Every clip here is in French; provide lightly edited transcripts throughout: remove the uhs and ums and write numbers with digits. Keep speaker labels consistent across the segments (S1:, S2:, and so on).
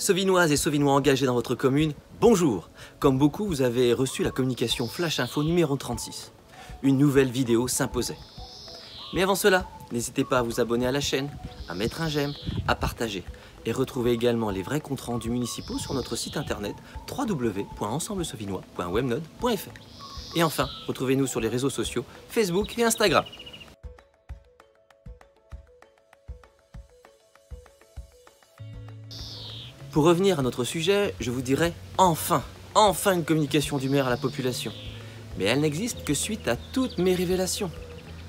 S1: Sauvinoises et Sauvinois engagés dans votre commune, bonjour! Comme beaucoup, vous avez reçu la communication Flash Info numéro 36. Une nouvelle vidéo s'imposait. Mais avant cela, n'hésitez pas à vous abonner à la chaîne, à mettre un j'aime, à partager. Et retrouvez également les vrais comptes rendus municipaux sur notre site internet www.ensemblesauvinois.webnode.fr. Et enfin, retrouvez-nous sur les réseaux sociaux Facebook et Instagram. Pour revenir à notre sujet, je vous dirais enfin une communication du maire à la population. Mais elle n'existe que suite à toutes mes révélations.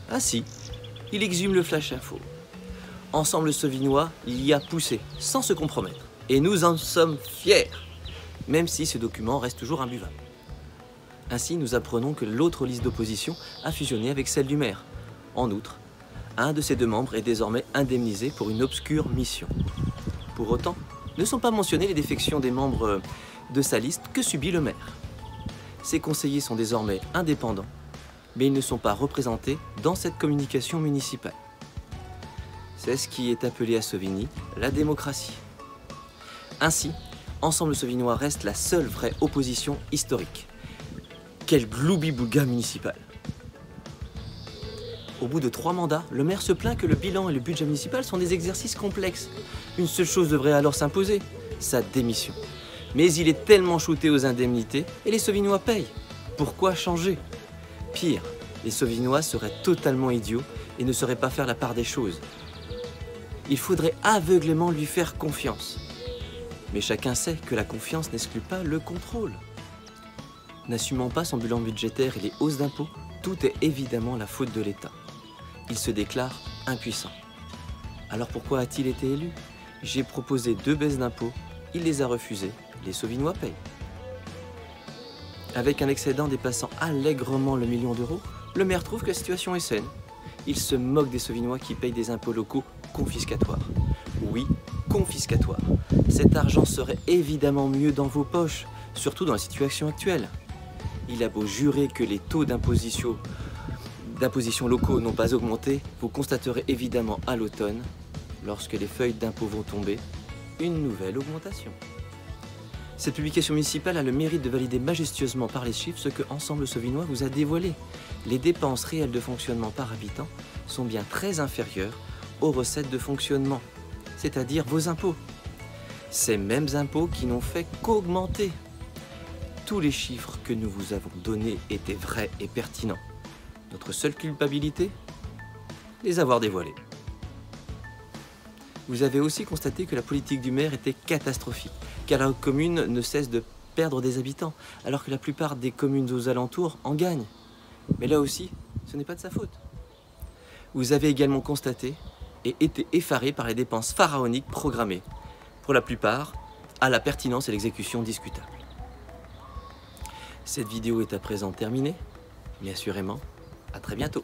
S1: Ainsi, il exhume le Flash Info. Ensemble Sauvinois y a poussé, sans se compromettre. Et nous en sommes fiers, même si ce document reste toujours imbuvable. Ainsi, nous apprenons que l'autre liste d'opposition a fusionné avec celle du maire. En outre, un de ses deux membres est désormais indemnisé pour une obscure mission. Pour autant, ne sont pas mentionnées les défections des membres de sa liste que subit le maire. Ces conseillers sont désormais indépendants, mais ils ne sont pas représentés dans cette communication municipale. C'est ce qui est appelé à Sauvigny la démocratie. Ainsi, Ensemble Sauvinois reste la seule vraie opposition historique. Quel gloubi-boulga municipal! Au bout de 3 mandats, le maire se plaint que le bilan et le budget municipal sont des exercices complexes. Une seule chose devrait alors s'imposer, sa démission. Mais il est tellement shooté aux indemnités et les Sauvinois payent. Pourquoi changer? Pire, les Sauvinois seraient totalement idiots et ne sauraient pas faire la part des choses. Il faudrait aveuglément lui faire confiance. Mais chacun sait que la confiance n'exclut pas le contrôle. N'assumant pas son bilan budgétaire et les hausses d'impôts, tout est évidemment la faute de l'État. Il se déclare impuissant. Alors pourquoi a-t-il été élu? J'ai proposé 2 baisses d'impôts, il les a refusées, les Sauvinois payent. Avec un excédent dépassant allègrement le million d'euros, le maire trouve que la situation est saine. Il se moque des Sauvinois qui payent des impôts locaux confiscatoires. Oui, confiscatoires. Cet argent serait évidemment mieux dans vos poches, surtout dans la situation actuelle. Il a beau jurer que les taux d'imposition locaux n'ont pas augmenté, vous constaterez évidemment à l'automne, lorsque les feuilles d'impôts vont tomber, une nouvelle augmentation. Cette publication municipale a le mérite de valider majestueusement par les chiffres ce que Ensemble Sauvinois vous a dévoilé. Les dépenses réelles de fonctionnement par habitant sont bien très inférieures aux recettes de fonctionnement, c'est-à-dire vos impôts. Ces mêmes impôts qui n'ont fait qu'augmenter. Tous les chiffres que nous vous avons donnés étaient vrais et pertinents. Notre seule culpabilité? Les avoir dévoilés. Vous avez aussi constaté que la politique du maire était catastrophique, car la commune ne cesse de perdre des habitants, alors que la plupart des communes aux alentours en gagnent. Mais là aussi, ce n'est pas de sa faute. Vous avez également constaté et été effaré par les dépenses pharaoniques programmées, pour la plupart, à la pertinence et l'exécution discutables. Cette vidéo est à présent terminée, mais assurément, à très bientôt.